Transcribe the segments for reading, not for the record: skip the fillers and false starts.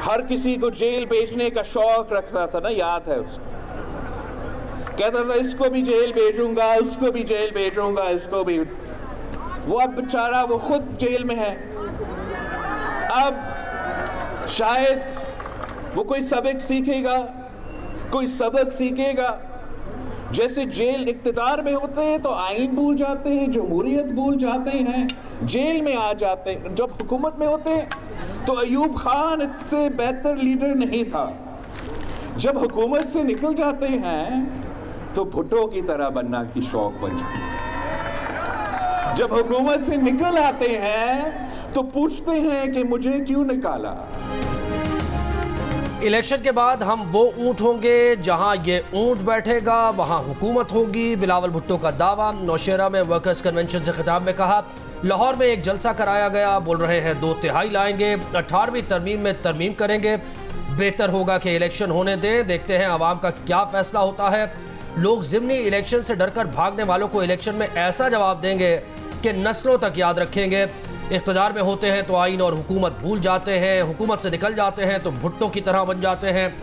हर किसी को जेल भेजने का शौक रखता था ना, याद है उसको। कहता था इसको भी जेल भेजूंगा, उसको भी जेल भेजूंगा, इसको भी। वो अब बेचारा वो खुद जेल में है। अब शायद वो कोई सबक सीखेगा। जैसे जेल इख्तिदार में होते हैं तो आइन भूल जाते हैं, जमहूरियत भूल जाते हैं, जेल में आ जाते हैं। जब हुकूमत में होते हैं तो अयूब खान इससे बेहतर लीडर नहीं था। जब हुकूमत से निकल जाते हैं तो भुट्टो की तरह बनना की शौक बन जाती है। जब हुकूमत से निकल आते हैं तो पूछते हैं कि मुझे क्यों निकाला। इलेक्शन के बाद हम वो ऊंट होंगे जहां ये ऊंट बैठेगा वहां हुकूमत होगी, बिलावल भुट्टो का दावा। नौशेरा में वर्कर्स कन्वेंशन से खिताब में कहा, लाहौर में एक जलसा कराया गया, बोल रहे हैं 2/3 लाएंगे, 18वीं तरमीम में तरमीम करेंगे। बेहतर होगा कि इलेक्शन होने दें, देखते हैं आवाम का क्या फैसला होता है। लोग ज़िमनी इलेक्शन से डरकर भागने वालों को इलेक्शन में ऐसा जवाब देंगे कि नस्लों तक याद रखेंगे। इख्तिदार में होते हैं तो आइन और हुकूमत भूल जाते हैं, हुकूमत से निकल जाते हैं तो भुट्टो की तरह बन जाते हैं।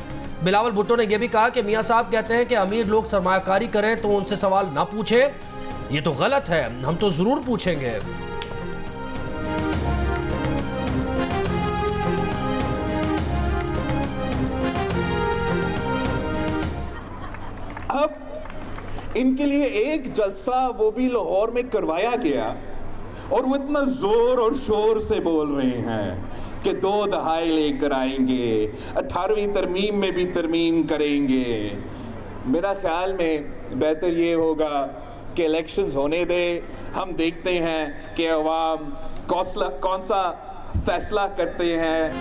बिलावल भुट्टो ने यह भी कहा कि मियाँ साहब कहते हैं कि अमीर लोग सरमायाकारी करें तो उनसे सवाल ना पूछें, ये तो गलत है, हम तो ज़रूर पूछेंगे। अब इनके लिए एक जलसा वो भी लाहौर में करवाया गया और वो इतना जोर और शोर से बोल रहे हैं कि 2 दहाई लेकर आएंगे, 18वीं तरमीम में भी तरमीम करेंगे। मेरा ख्याल में बेहतर ये होगा कि इलेक्शंस होने दे, हम देखते हैं कि अवाम कौन सा फैसला करते हैं।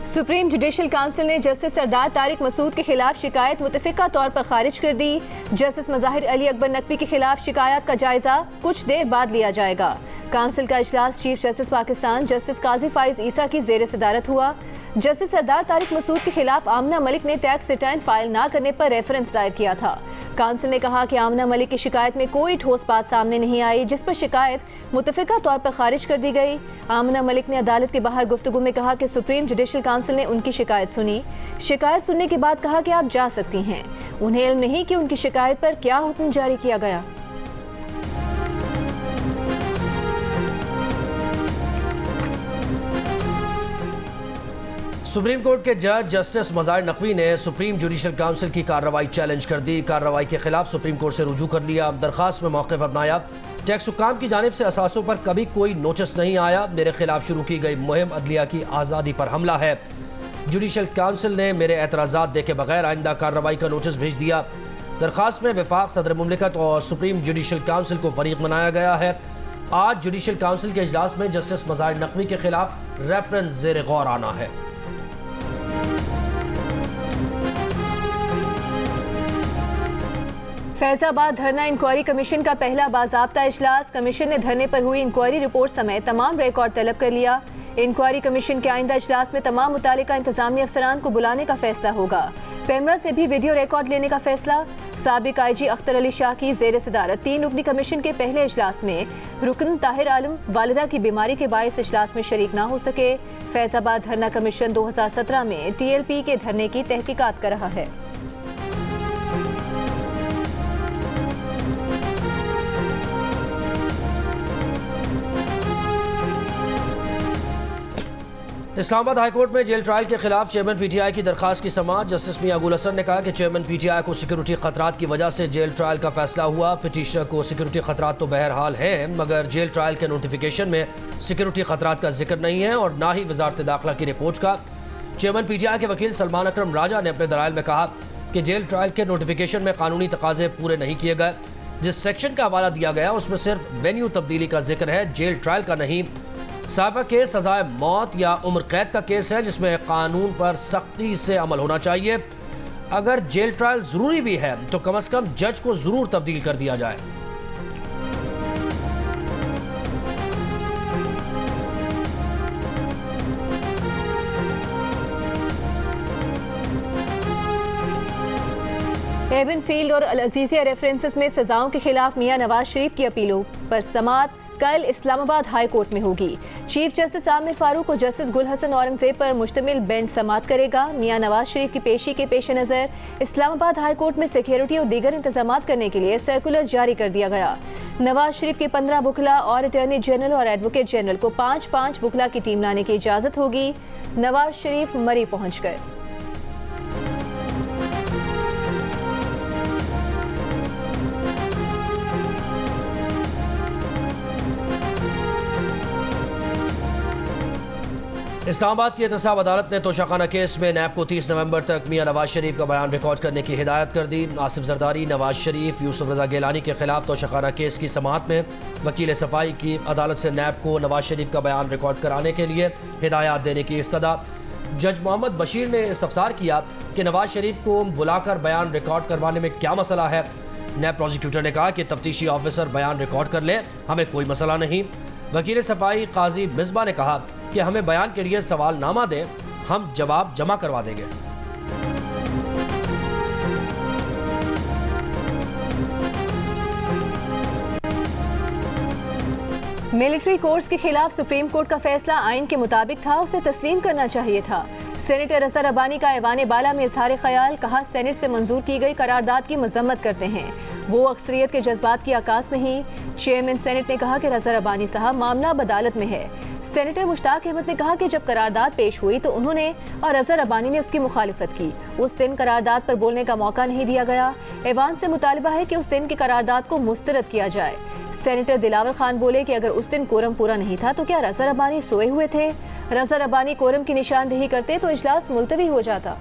सुप्रीम जुडिशल काउंसिल ने जस्टिस सरदार तारिक मसूद के खिलाफ शिकायत मुतफिका तौर पर खारिज कर दी। जस्टिस मज़ाहिर अली अकबर नकवी के खिलाफ शिकायत का जायजा कुछ देर बाद लिया जाएगा। काउंसिल का इजलास चीफ जस्टिस पाकिस्तान जस्टिस काजी फाइज ईसा की ज़ेर सदारत हुआ। जस्टिस सरदार तारिक मसूद के खिलाफ आमना मलिक ने टैक्स रिटर्न फाइल ना करने पर रेफरेंस दायर किया था। काउंसिल ने कहा कि आमना मलिक की शिकायत में कोई ठोस बात सामने नहीं आई, जिस पर शिकायत मुतफिका तौर पर खारिज कर दी गई। आमना मलिक ने अदालत के बाहर गुफ्तगू में कहा कि सुप्रीम जुडिशल काउंसिल ने उनकी शिकायत सुनी। शिकायत सुनने के बाद कहा कि आप जा सकती हैं। उन्हें इल्म नहीं कि उनकी शिकायत पर क्या हुक्म जारी किया गया। सुप्रीम कोर्ट के जज जस्टिस मज़ाहिर नकवी ने सुप्रीम जुडिशल काउंसिल की कार्रवाई चैलेंज कर दी। कार्रवाई के खिलाफ सुप्रीम कोर्ट से रुजू कर लिया। दरखास्त में मौक़िफ़ अपनाया, टैक्स हुक्काम की जानिब से असासों पर कभी कोई नोटिस नहीं आया। मेरे खिलाफ शुरू की गई मुहिम अदलिया की आज़ादी पर हमला है। जुडिशल काउंसिल ने मेरे एतराज़ात देखे बगैर आइंदा कार्रवाई का नोटिस भेज दिया। दरखास्त में वफाक सदर मुमलिकत और सुप्रीम जुडिशल काउंसिल को फरीक बनाया गया है। आज जुडिशल काउंसिल के इजलास में जस्टिस मज़ाहिर नकवी के खिलाफ रेफरेंस ज़ेर गौर आना है। फैजाबाद धरना इंक्वायरी कमीशन का पहला बाज़ाब्ता इजलास। कमीशन ने धरने पर हुई इंक्वायरी रिपोर्ट समेत तमाम रिकॉर्ड तलब कर लिया। इंक्वायरी कमीशन के आइंदा इजलास में तमाम मुतालिका इंतजामी अफसरान को बुलाने का फैसला होगा। पैमरा से भी वीडियो रिकॉर्ड लेने का फैसला। साबिक IG अख्तर अली शाह की ज़ेर सदारत 3 रुकनी कमीशन के पहले इजलास में रुकन ताहिर आलम वालिदा की बीमारी के बायस इजलास में शरीक ना हो सके। फैजाबाद धरना कमीशन 2017 में TLP के धरने की तहकीकात कर रहा है। इस्लामाबाद हाईकोर्ट में जेल ट्रायल के खिलाफ चेयरमैन PTI की दरखास्त की समाअत। जस्टिस मियां गुल हसन ने कहा कि चेयरमैन PTI को सिक्योरिटी खतरात की वजह से जेल ट्रायल का फैसला हुआ। पिटिशनर को सिक्योरिटी खतरात तो बहरहाल हैं, मगर जेल ट्रायल के नोटिफिकेशन में सिक्योरिटी खतरात का जिक्र नहीं है और ना ही वजारत दाखिला की रिपोर्ट का। चेयरमैन PTI के वकील सलमान अकरम राजा ने अपने दलाइल में कहा कि जेल ट्रायल के नोटिफिकेशन में कानूनी तकाजे पूरे नहीं किए गए। जिस सेक्शन का हवाला दिया गया उसमें सिर्फ वेन्यू तब्दीली का जिक्र है, जेल ट्रायल का नहीं। साहबा केस सजाए मौत या उम्र कैद का केस है जिसमें कानून पर सख्ती से अमल होना चाहिए। अगर जेल ट्रायल ज़रूरी भी है तो कम से कम जज को ज़रूर तब्दील कर दिया जाए। एवन फील्ड और अल अजीज़िया रेफरेंसेस में सजाओं के खिलाफ मियां नवाज शरीफ की अपीलों पर समाअत। कल इस्लामाबाद हाई कोर्ट में होगी। चीफ जस्टिस आमिर फारूक और जस्टिस गुल हसन औरंगजेब पर मुश्तमिल बेंच समाअत करेगा। मियां नवाज शरीफ की पेशी के पेश नज़र इस्लामाबाद हाई कोर्ट में सिक्योरिटी और दीगर इंतजाम करने के लिए सर्कुलर जारी कर दिया गया। नवाज शरीफ के 15 वुकला और अटॉर्नी जनरल और एडवोकेट जनरल को 5-5 वुकला की टीम लाने की इजाजत होगी। नवाज शरीफ मरी पहुंच गए। इस्लामाबाद की एहतसाब अदालत ने तोशाखाना केस में नैब को 30 नवंबर तक मियां नवाज शरीफ का बयान रिकॉर्ड करने की हिदायत कर दी। आसिफ जरदारी, नवाज शरीफ, यूसुफ रजा गिलानी के खिलाफ तोशाखाना केस की समाअत में वकील सफाई की अदालत से नैब को नवाज शरीफ का बयान रिकॉर्ड कराने के लिए हिदायत देने की इस्तदा। जज मोहम्मद बशीर ने इस्तफसार किया कि नवाज शरीफ को बुलाकर बयान रिकॉर्ड करवाने में क्या मसला है। नैब प्रोसिक्यूटर ने कहा कि तफ्तीशी ऑफिसर बयान रिकॉर्ड कर ले, हमें कोई मसला नहीं। वकील सफाई काजी मिसबा ने कहा कि हमें बयान के लिए सवालनामा दें, हम जवाब जमा करवा देंगे। मिलिट्री कोर्स के खिलाफ सुप्रीम कोर्ट का फैसला आइन के मुताबिक था, उसे तस्लीम करना चाहिए था। सेनेटर अजहर अबानी का ऐवान बाला में इजहार ख्याल, कहा सेनेट से मंजूर की गई करारदाद की मजम्मत करते हैं, वो अक्सरियत के जज्बात की आकाश नहीं। चेयरमैन सेनेट ने कहा कि अजहर अबानी साहब मामला अदालत में है। सेनेटर मुश्ताक अहमद ने कहा कि जब करारदाद पेश हुई तो उन्होंने और अजहर अबानी ने उसकी मुखालिफत की। उस दिन करारदाद पर बोलने का मौका नहीं दिया गया। ऐवान से मुतालबा है कि उस दिन की करारदाद को मुस्तरद किया जाए। सेनेटर दिलावर खान बोले कि अगर उस दिन कोरम पूरा नहीं था तो क्या अजहर अबानी सोए हुए थे? अजहर अबानी कोरम की निशानदेही करते तो इजलास मुलतवी हो जाता।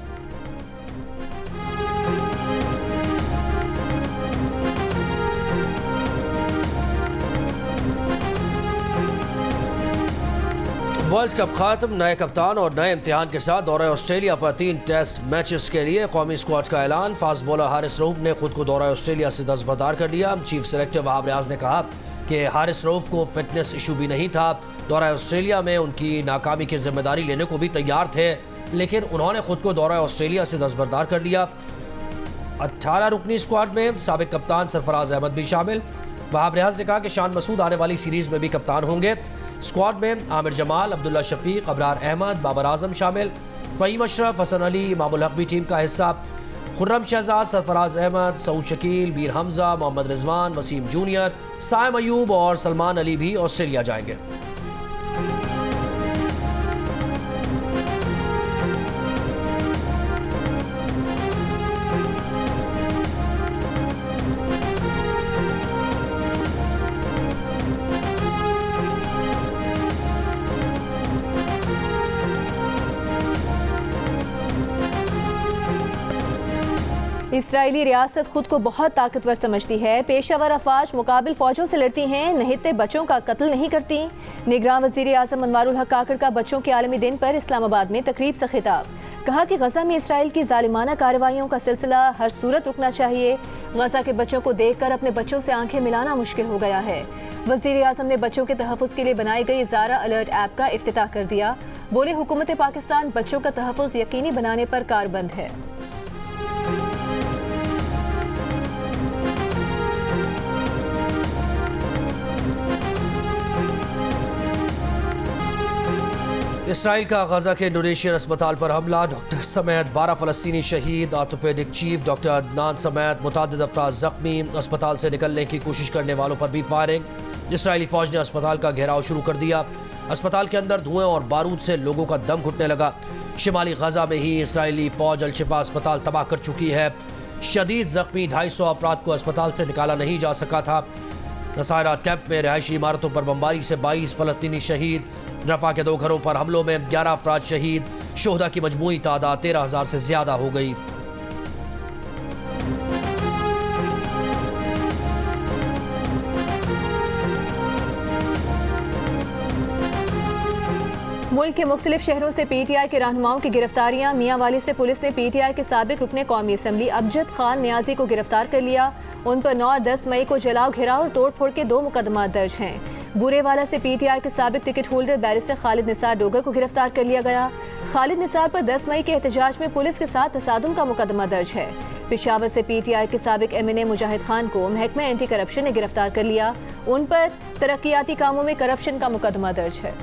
वर्ल्ड कप खत्म, नए कप्तान और नए इम्तिहान के साथ दौरा ऑस्ट्रेलिया पर 3 टेस्ट मैचेस के लिए कौमी स्क्वाड का ऐलान। फास्ट बॉलर हारिस रऊफ ने खुद को दौरा ऑस्ट्रेलिया से दस्तबरदार कर लिया। चीफ सेलेक्टर वहाब रियाज ने कहा कि हारिस रऊफ को फिटनेस इशू भी नहीं था, दौरा ऑस्ट्रेलिया में उनकी नाकामी की जिम्मेदारी लेने को भी तैयार थे, लेकिन उन्होंने खुद को दौरा ऑस्ट्रेलिया से दस्तबरदार कर लिया। 18 रुकनी स्क्वाड में साबिक कप्तान सरफराज अहमद भी शामिल। वहाब रियाज ने कहा कि शान मसूद आने वाली सीरीज में भी कप्तान होंगे। स्क्वाड में आमिर जमाल, अब्दुल्ला शफीक, अबरार अहमद, बाबर आजम शामिल। फ़हीम अशरफ, हसन अली, इमामुल हक भी टीम का हिस्सा। खुर्रम शहजाद, सरफराज अहमद, सऊद शकील, मीर हमजा, मोहम्मद रिजवान, वसीम जूनियर, साइम अयूब और सलमान अली भी ऑस्ट्रेलिया जाएंगे। इसराइली रियासत खुद को बहुत ताकतवर समझती है। पेशावर अफवाज मुकाबिल फौजों से लड़ती हैं, नहित्ते बच्चों का कत्ल नहीं करती। निगरान वज़ीर आज़म अनवारुल हक काकड़ का बच्चों के आलमी दिन पर इस्लामाबाद में तकरीब से खिताब। कहा कि गजा में इसराइल की जालिमाना कार्रवाइयों का सिलसिला हर सूरत रुकना चाहिए। गजा के बच्चों को देखकर अपने बच्चों से आंखें मिलाना मुश्किल हो गया है। वज़ीर आज़म ने बच्चों के तहफ़्फ़ुज़ के लिए बनाई गई ज़ारा अलर्ट ऐप का इफ्तिताह कर दिया। बोले हुकूमत पाकिस्तान बच्चों का तहफ़्फ़ुज़ यकीनी बनाने पर कारबंद है। इसराइल का गजा के इंडोनेशियन अस्पताल पर हमला, डॉक्टर समेत 12 फ़लस्तीनी शहीद। ऑर्थोपेडिक चीफ डॉक्टर अदनान समेत मुतअद्दिद अफराद जख्मी। अस्पताल से निकलने की कोशिश करने वालों पर भी फायरिंग। इसराइली फौज ने अस्पताल का घेराव शुरू कर दिया। अस्पताल के अंदर धुएं और बारूद से लोगों का दम घुटने लगा। शिमाली गजा में ही इसराइली फौज अल-शिफा अस्पताल तबाह कर चुकी है। शदीद जख्मी 250 अफराद को अस्पताल से निकाला नहीं जा सका था। नसायरात कैंप में रहायशी इमारतों पर बमबारी से 22 फ़लस्तीनी शहीद। रफा के 2 घरों पर हमलों में 11 अफराद शहीद। शोहदा की मजमूई तादाद 13,000 से ज्यादा हो गई। मुल्क के मुख्तलिफ शहरों से PTI के रहनुमाओं की गिरफ्तारियां। मियां वाली से पुलिस ने PTI के साबिक रुकने कौमी असम्बली अमजद खान न्याजी को गिरफ्तार कर लिया। उन पर 9 और 10 मई को जलाओ, घेराव और तोड़फोड़ के 2 मुकदमा दर्ज हैं। बुरेवाला से PTI के साबिक ticket holder barrister Khalid Nisar Dogar को गिरफ्तार कर लिया गया। खालिद निसार पर 10 मई के एहतजाज में पुलिस के साथ तसादुम का मुकदमा दर्ज है। पेशावर से PTI के साबिक MNA मुजाहिद खान को महकमा एंटी करप्शन ने गिरफ्तार कर लिया। उन पर तरक्याती कामों में करप्शन का मुकदमा दर्ज है।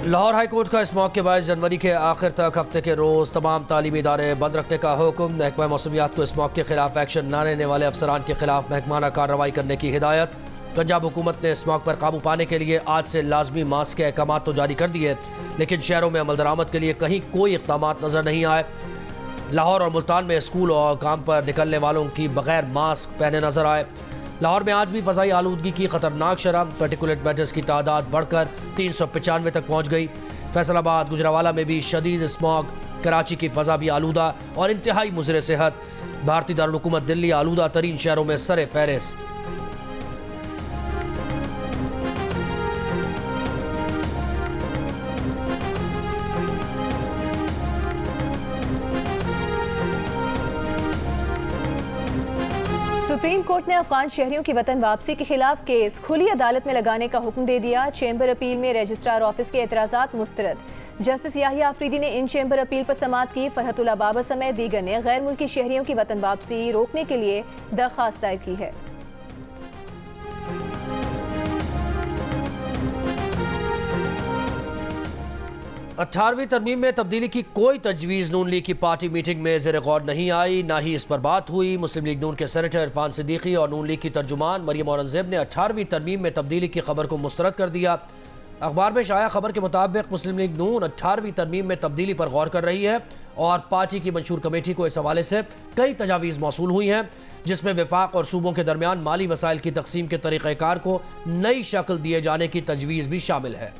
लाहौर हाई कोर्ट का इस मौके के 22 जनवरी के आखिर तक हफ्ते के रोज़ तमाम तालीमी इदारे बंद रखने का हुक्म। महकमा मौसमियात को इस मौके के खिलाफ एक्शन न लेने वाले अफसरान के खिलाफ महकमाना कार्रवाई करने की हिदायत। पंजाब हुकूमत ने स्मॉग पर काबू पाने के लिए आज से लाजमी मास्क के अहकाम तो जारी कर दिए, लेकिन शहरों में अमल दरामद के लिए कहीं कोई इक़दाम नज़र नहीं आए। लाहौर और मुल्तान में स्कूल और काम पर निकलने वालों की बगैर मास्क पहने नजर आए। लाहौर में आज भी फ़ज़ाई आलूदगी की खतरनाक शरह, पार्टिकुलेट मैटर्स की तादाद बढ़कर 395 तक पहुँच गई। फैसलाबाद गुजरावाला में भी शदीद स्मॉग, कराची की फ़ज़ा भी आलूदा और इंतहाई मुज़र सेहत। भारतीय दारुल हुकूमत दिल्ली आलूदा तरीन शहरों में सरे फहरिस्त। सुप्रीम कोर्ट ने अफगान शहरियों की वतन वापसी के खिलाफ केस खुली अदालत में लगाने का हुक्म दे दिया। चैम्बर अपील में रजिस्ट्रार ऑफिस के एतराज़ात मुस्तरद। जस्टिस याहिया आफरीदी ने इन चैम्बर अपील पर समाअत की। फरहतुल्लाह बाबर समेत दीगर ने गैर मुल्की शहरियों की वतन वापसी रोकने के लिए दरख्वास्त दायर की है। 18वीं तरमीम में तब्दीली की कोई तजवीज़ नून लीग की पार्टी मीटिंग में ज़ेर गौर नहीं आई, ना ही इस पर बात हुई। मुस्लिम लीग नून के सेनेटर इरफान सिद्दीकी और नून लीग की तर्जुमान मरियम औरंगज़ेब ने 18वीं तरमीम में तब्दीली की खबर को मुस्तरद कर दिया। अखबार में शाया खबर के मुताबिक मुस्लिम लीग नून 18वीं तरमीम में तब्दीली पर गौर कर रही है और पार्टी की मंशूर कमेटी को इस हवाले से कई तजावीज़ मौसूल हुई हैं, जिसमें विफाक और सूबों के दरमियान माली वसाइल की तकसीम के तरीक़ेकार को नई शक्ल दिए जाने की तजवीज़ भी शामिल है।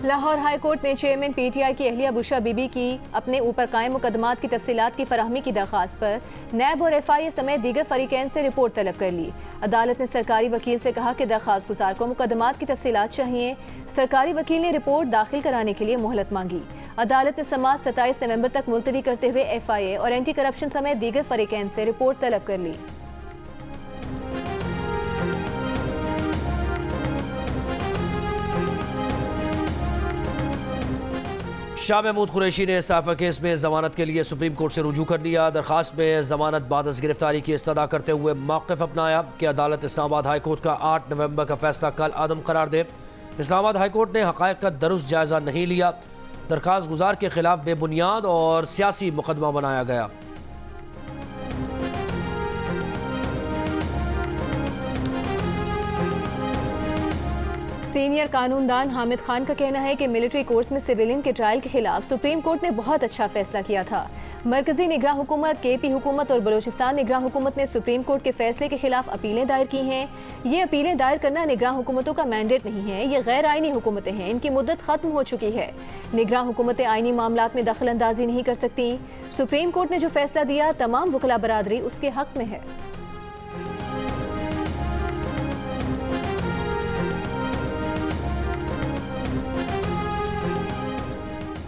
लाहौर हाई कोर्ट ने चेयरमैन PTI की अहलिया बुशरा बीबी की अपने ऊपर कायम मुकदमात की तफसीलात की फराहमी की दरख्वास्त पर नैब और FIA समेत दीगर फरीकैन से रिपोर्ट तलब कर ली। अदालत ने सरकारी वकील से कहा कि दरख्वास्त गुजार को मुकदमात की तफसीलात चाहिए। सरकारी वकील ने रिपोर्ट दाखिल कराने के लिए मोहलत मांगी। अदालत ने समाअत 27 नवंबर तक मुलतवी करते हुए FIA और एंटी करप्शन समेत दीगर फरीकैन से रिपोर्ट तलब कर ली। शाह महमूद कुरैशी ने साफा केस में जमानत के लिए सुप्रीम कोर्ट से रुजू कर लिया। दरखास्त में जमानत बाद अज़ गिरफ्तारी की इस्तदा करते हुए मौक़िफ़ अपनाया कि अदालत इस्लामाबाद हाई कोर्ट का 8 नवंबर का फैसला कल आदम करार दे। इस्लामाबाद हाई कोर्ट ने हक़ाइक़ का दुरुस्त जायज़ा नहीं लिया। दरखास्त गुजार के खिलाफ बेबुनियाद और सियासी मुकदमा बनाया गया। सीनियर कानूनदान हामिद खान का कहना है कि मिलिट्री कोर्स में सिविलियन के ट्रायल के खिलाफ सुप्रीम कोर्ट ने बहुत अच्छा फैसला किया था। मरकजी निगरान हुकूमत, KP हुकूमत और बलूचिस्तान निगरान हुकूमत ने सुप्रीम कोर्ट के फैसले के खिलाफ अपीलें दायर की हैं। ये अपीलें दायर करना निगरान हुकूमतों का मैंडेट नहीं है, ये गैर आइनी हुकूमतें हैं, इनकी मुद्दत खत्म हो चुकी है। निगरान हुकूमतें आइनी मामलात में दखल अंदाजी नहीं कर सकती। सुप्रीम कोर्ट ने जो फैसला दिया तमाम वकला बरादरी उसके हक में है।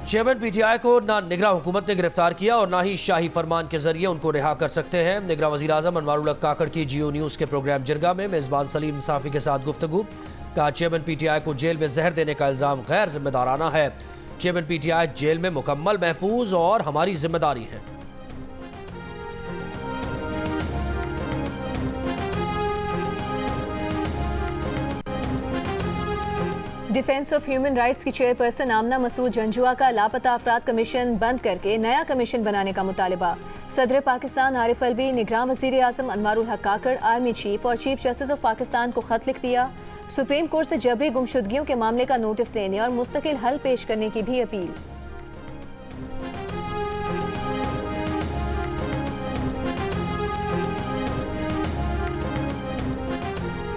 चेयरमैन PTI को ना निगरान हुकूमत ने गिरफ्तार किया और ना ही शाही फरमान के जरिए उनको रिहा कर सकते हैं। निगरान वज़ीर आज़म अनवारुल हक काकड़ की GO न्यूज़ के प्रोग्राम जिरगा में मेज़बान सलीम साफ़ी के साथ गुफ्तगू। कहा चेयरमैन PTI को जेल में जहर देने का इल्ज़ाम गैर जिम्मेदाराना है। चेयरमैन PTI जेल में मुकम्मल महफूज और हमारी जिम्मेदारी है। डिफेंस ऑफ ह्यूमन राइट्स की चेयरपर्सन आमना मसूद जंजुआ का लापता अफराद कमीशन बंद करके नया कमीशन बनाने का मुतालिबा। सदर पाकिस्तान आरिफ अलवी, निगरान वज़ीर आज़म अनवारुल हक काकड़, आर्मी चीफ और चीफ जस्टिस ऑफ पाकिस्तान को खत लिख दिया। सुप्रीम कोर्ट से जबरी गुमशुदगियों के मामले का नोटिस लेने और मुस्तकिल हल पेश करने की भी अपील।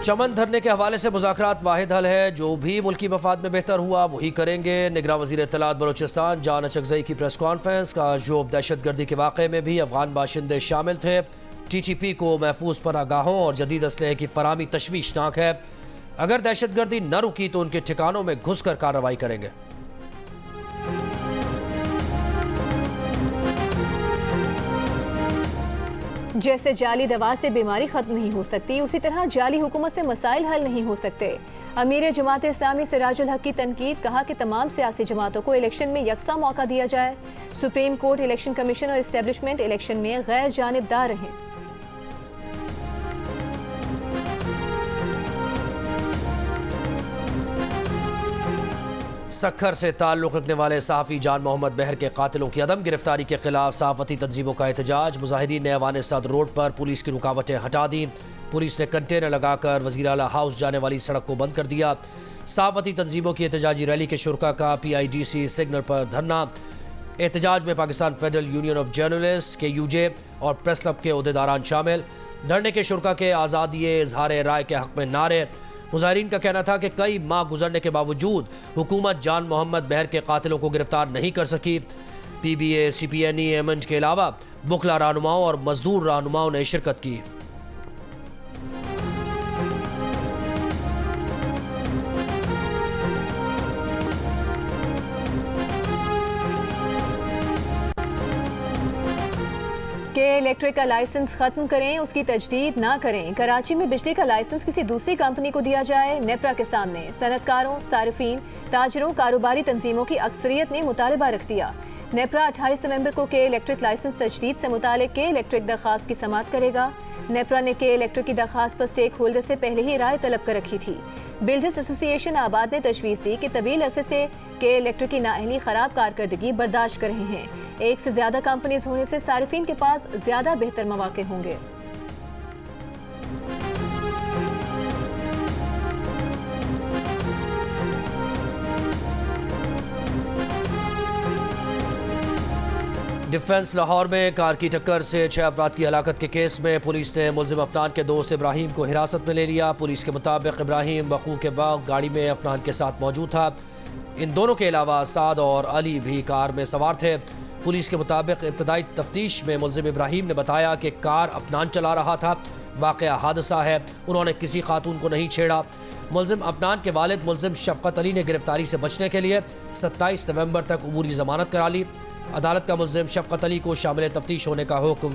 चमन धरने के हवाले से मुज़ाकरात वाहिद हल है, जो भी मुल्की मफाद में बेहतर हुआ वही करेंगे। निगरान वज़ीर इत्तलात बलोचिस्तान जान अचकज़ई की प्रेस कॉन्फ्रेंस का जोब दहशत गर्दी के वाक़े में भी अफगान बाशिंदे शामिल थे। TTP को महफूज पनागाहों और जदीद असलहे की फराहमी तशवीशनाक है। अगर दहशत गर्दी न रुकी तो उनके ठिकानों में घुस कर कार्रवाई करेंगे। जैसे जाली दवा से बीमारी खत्म नहीं हो सकती, उसी तरह जाली हुकूमत से मसाइल हल नहीं हो सकते। अमीर जमात इस्लामी सिराजुल हक की तनकीद, कहा कि तमाम सियासी जमातों को इलेक्शन में यकसा मौका दिया जाए। सुप्रीम कोर्ट, इलेक्शन कमीशन और इस्टेब्लिशमेंट इलेक्शन में गैर जानिबदार रहें। सक्खर से ताल्लुक़ रखने वाले सहाफ़ी जान मोहम्मद बहर के कातिलों की अदम गिरफ्तारी के खिलाफ सहाफ़ती तंजीमों का एहतजाज। मुजाहिदीन ने ऐवान सदर रोड पर पुलिस की रुकावटें हटा दी। पुलिस ने कंटेनर लगाकर वज़ीर आला हाउस जाने वाली सड़क को बंद कर दिया। सहाफ़ती तंजीमों की एहतजाजी रैली के शुरका का PIDC सिग्नल पर धरना। एहतजाज में Pakistan federal union of journalist KUJ और प्रेस क्लब के अहदेदारान शामिल। धरने के शुरका के आज़ादी इज़हार राय के हक़ में नारे। मुजाहिरीन का कहना था कि कई माह गुजरने के बावजूद हुकूमत जान मोहम्मद बहर के कातिलों को गिरफ्तार नहीं कर सकी। PBA, CPNE, MNJ के अलावा बुखला रहनुमाओं और मजदूर रहनुमाओं ने शिरकत की। के इलेक्ट्रिक का लाइसेंस खत्म करें, उसकी तजदीद ना करें। कराची में बिजली का लाइसेंस किसी दूसरी कंपनी को दिया जाए। नेपरा के सामने सनतकारों, सारिफीन, ताजरों, कारोबारी तंजीमों की अक्सरियत ने मुतालबा रख दिया। नेपरा 28 नवंबर को के इलेक्ट्रिक लाइसेंस तजदीद से मुतालिक के इलेक्ट्रिक दरखास्त की समाअत करेगा। नेपरा ने के इलेक्ट्रिक की दरखास्त पर स्टेक होल्डर से पहले ही राय तलब कर रखी थी। बिल्डर्स एसोसिएशन आबाद ने तजवीज़ दी कि तवील अरसे से के इलेक्ट्रिक की नाअहली ख़राब कारकर्दगी बर्दाश्त कर रहे हैं। एक से ज़्यादा कंपनीज होने से सारिफीन के पास ज़्यादा बेहतर मौके होंगे। डिफेंस लाहौर में कार की टक्कर से 6 अफराद की हलाकत के केस में पुलिस ने मुलजिम अफनान के दोस्त इब्राहिम को हिरासत में ले लिया। पुलिस के मुताबिक इब्राहिम वकू के वक्त गाड़ी में अफनान के साथ मौजूद था। इन दोनों के अलावा साद और अली भी कार में सवार थे। पुलिस के मुताबिक इब्तदाई तफ्तीश में मुलजिम इब्राहिम ने बताया कि कार अफनान चला रहा था। वाक़या हादसा है, उन्होंने किसी खातून को नहीं छेड़ा। मुलजिम अफनान के वालिद मुलजिम शफकत अली ने गिरफ्तारी से बचने के लिए 27 नवंबर तक अबूरी जमानत करा ली। अदालत का मुलजिम शफकत अली को शामिल तफ्तीश होने का हुक्म।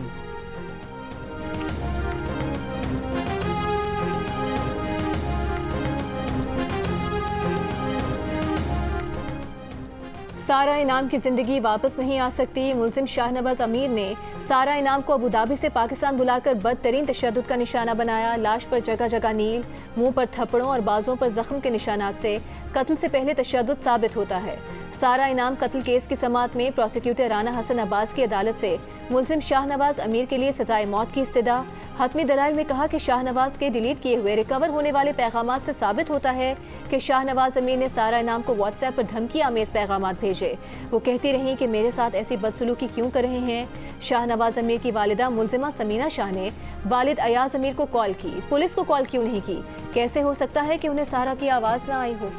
सारा इनाम की जिंदगी वापस नहीं आ सकती। मुलजिम शाहनवाज अमीर ने सारा इनाम को अबूधाबी से पाकिस्तान बुलाकर बदतरीन तशद्दुद का निशाना बनाया। लाश पर जगह जगह नील, मुंह पर थप्पड़ों और बाजों पर जख्म के निशानात से कत्ल से पहले तशद्दुद साबित होता है। सारा इनाम कत्ल केस की समाअत में प्रोसिक्यूटर राना हसन अब्बास की अदालत से मुलजिम शाहनवाज अमीर के लिए सजाए मौत की इस्तदा। हतमी दलाइल में कहा कि शाहनवाज के डिलीट किए हुए रिकवर होने वाले पैगामात से साबित होता है कि शाहनवाज अमीर ने सारा इनाम को व्हाट्सएप पर धमकी आमेज पैगामात भेजे। वो कहती रही कि मेरे साथ ऐसी बदसलूकी क्यों कर रहे हैं। शाहनवाज अमीर की वालिदा मुलजिमा समीना शाह ने वालिद अयाज अमीर को कॉल की, पुलिस को कॉल क्यों नहीं की? कैसे हो सकता है कि उन्हें सारा की आवाज़ ना आई हो?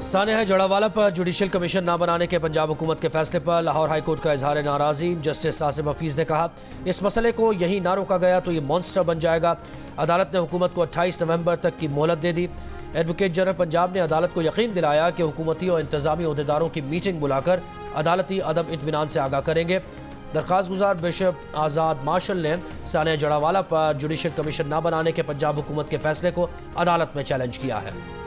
सानेहा जड़ावाला पर जुडिशल कमीशन न बनाने के पंजाब हुकूमत के फैसले पर लाहौर हाई कोर्ट का इजहार नाराज़ी। जस्टिस आसिम हफीज़ ने कहा, इस मसले को यहीं ना रोका गया तो ये मॉन्स्टर बन जाएगा। अदालत ने हुकूमत को 28 नवंबर तक की मोहलत दे दी। एडवोकेट जनरल पंजाब ने अदालत को यकीन दिलाया कि हुकूमती और इंतजामी अहदेदारों की मीटिंग बुलाकर अदालती अदम इत्मीनान से आगाह करेंगे। दरख्वास्त गुजार बिशप आज़ाद मार्शल ने सानेहा जड़ावाला पर जुडिशल कमीशन न बनाने के पंजाब हुकूमत के फैसले को अदालत में चैलेंज किया है।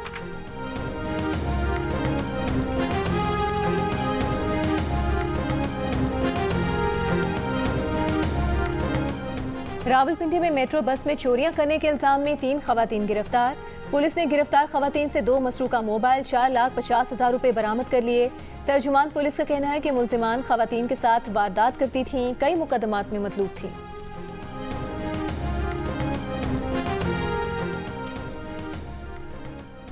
रावलपिंडी में मेट्रो बस में चोरियां करने के इल्जाम में 3 खवातीन गिरफ्तार। पुलिस ने गिरफ्तार खवातीन से 2 मसरूका मोबाइल, 4,50,000 रुपए बरामद कर लिए। तर्जुमान पुलिस का कहना है कि मुलजिमान खवातीन के साथ वारदात करती थीं, कई मुकदमात में मतलूब थीं।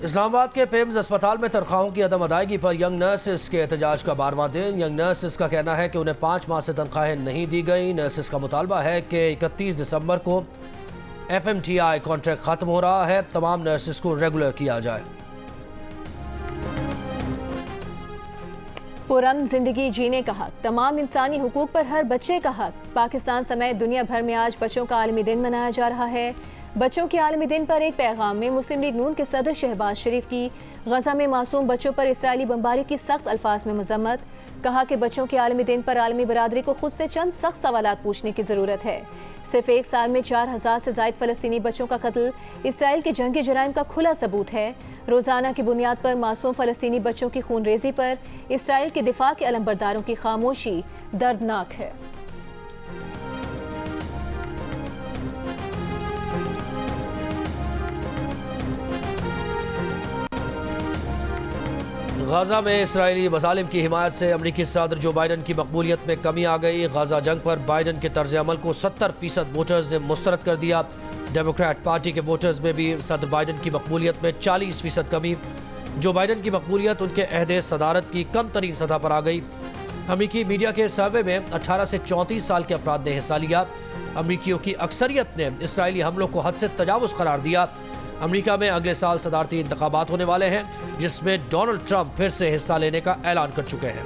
इस्लामाबाद के पेम्स अस्पताल में तनख्वाहों की अदम अदायगी पर यंग नर्सेस के एहतजाज का 12वां दिन। यंग नर्सेस का कहना है कि उन्हें 5 माह से तनख्वाहें नहीं दी गई। नर्सेस का मुतालबा है कि 31 दिसंबर को FMTI कॉन्ट्रैक्ट ख़त्म हो रहा है, तमाम नर्सेस को रेगुलर किया जाए। पुरअमन जिंदगी जीने का हक, तमाम इंसानी हुकूक पर हर बच्चे का हक। पाकिस्तान समेत दुनिया भर में आज बच्चों का आलमी दिन मनाया जा रहा है। बच्चों के आलमी दिन पर एक पैगाम में मुस्लिम लीग नून के सदर शहबाज शरीफ की गजा में मासूम बच्चों पर इसराइली बमबारी की सख्त अल्फाज में मजम्मत। कहा कि बच्चों के आलमी दिन पर आलमी बरादरी को खुद से चंद सख्त सवालात पूछने की जरूरत है। सिर्फ एक साल में 4000 से ज्यादा फलस्तीनी बच्चों का कत्ल इसराइल के जंगी जराइम का खुला सबूत है। रोजाना की बुनियाद पर मासूम फलस्तीनी बच्चों की खूनरेजी पर इसराइल के दिफा के अलमबरदारों की खामोशी दर्दनाक है। गाजा में इसराइली मज़ालिम की हिमायत से अमरीकी सदर जो बाइडन की मकबूलियत में कमी आ गई। गाजा जंग पर बाइडन के तर्ज अमल को 70% वोटर्स ने मुस्तरद कर दिया। डेमोक्रेट पार्टी के वोटर्स में भी सदर बाइडन की मकबूलियत में 40% कमी। जो बाइडन की मकबूलियत उनके अहदे सदारत की कम तरीन सतह पर आ गई। अमरीकी मीडिया के सर्वे में 18 से 34 साल के अफराद ने हिस्सा लिया। अमरीकियों की अक्सरियत ने इसराइली हमलों को हद से तजावुज़ करार दिया। अमेरिका में अगले साल सदारती इंतखाबात होने वाले हैं, जिसमें डोनाल्ड ट्रंप फिर से हिस्सा लेने का ऐलान कर चुके हैं।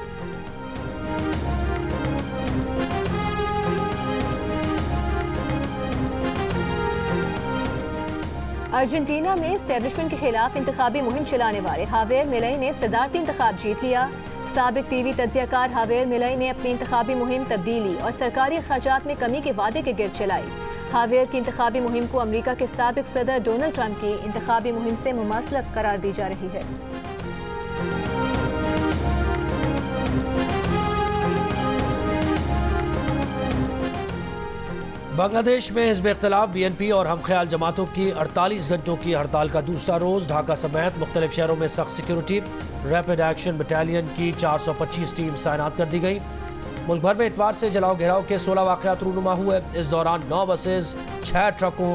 अर्जेंटीना में एस्टेब्लिशमेंट के खिलाफ इंतखाबी मुहिम चलाने वाले हावेर मिलई ने सदारती इंतखाब जीत लिया। साबिक टीवी तज्जियाकार हावेर मिलई ने अपनी इंतखाबी मुहिम तब्दीली और सरकारी अखराजात में कमी के वादे के गिर्द चलाई। हावेर की इंतखाबी मुहिम को अमेरिका के साबिक सदर डोनाल्ड ट्रंप की इंतखाबी मुहिम से मुमासलत करार दी जा रही है। बांग्लादेश में हिज़्ब इख्तिलाफ BNP और हम ख्याल जमातों की 48 घंटों की हड़ताल का दूसरा रोज़। ढाका समेत मुख्तलिफ शहरों में सख्त सिक्योरिटी। रैपिड एक्शन बटालियन की 425 टीम तैनात कर दी गई। मुल्क भर में इतवार से जलाओ घेराव के 16 वाक़यात रूनुमा हुए। इस दौरान 9 बसेस, 6 ट्रकों,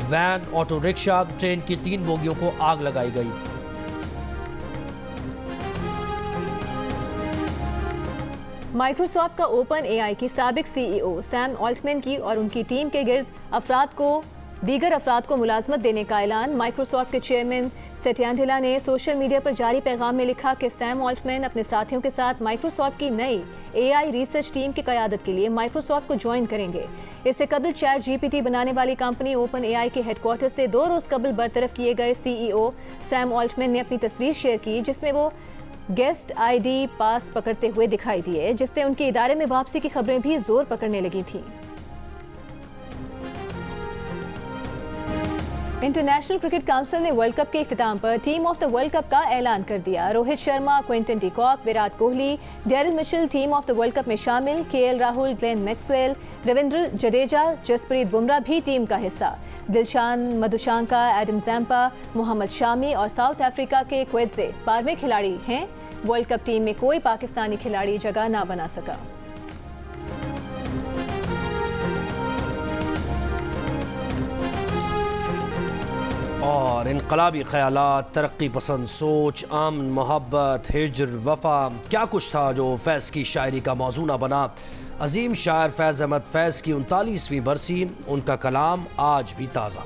वैन, ऑटो रिक्शा, ट्रेन की 3 बोगियों को आग लगाई गई। माइक्रोसॉफ्ट का ओपन AI की साबिक CEO सैम ऑल्टमैन की और उनकी टीम के गिर्द दीगर अफराद को मुलाजमत देने का ऐलान। माइक्रोसॉफ्ट के चेयरमैन सत्या नाडेला ने सोशल मीडिया पर जारी पैगाम में लिखा कि सैम ऑल्टमैन अपने साथियों के साथ माइक्रोसॉफ्ट की नई AI रिसर्च टीम की क़यादत के लिए माइक्रोसॉफ्ट को ज्वाइन करेंगे। इससे कबल ChatGPT बनाने वाली कंपनी ओपन AI के हेडक्वार्टर से 2 रोज़ कबल बरतरफ किए गए CEO सैम ऑल्टमैन ने अपनी तस्वीर शेयर की, जिसमें वो गेस्ट ID पास पकड़ते हुए दिखाई दिए, जिससे उनके इदारे में वापसी की खबरें भी जोर पकड़ने लगी थीं। इंटरनेशनल क्रिकेट काउंसिल ने वर्ल्ड कप के इख्तिताम पर team of the World Cup का ऐलान कर दिया। Rohit Sharma, Quinton de Kock, Virat Kohli, Daryl Mitchell team of the World Cup में शामिल। KL Rahul, Glenn Maxwell, Ravindra Jadeja, Jasprit Bumrah भी टीम का हिस्सा। दिलशान मधुशांका, एडम जैम्पा, मोहम्मद शामी और साउथ अफ्रीका के क्वेत्जे 12वें खिलाड़ी हैं। वर्ल्ड कप टीम में कोई पाकिस्तानी खिलाड़ी जगह ना बना सका। और इनकलाबी ख्यालात, तरक्की पसंद सोच, अमन, मोहब्बत, हिज्र, वफा, क्या कुछ था जो फैज़ की शायरी का मौजू न बना। अजीम शायर फैज़ अहमद फैज़ की 39वीं बरसी, उनका कलाम आज भी ताज़ा।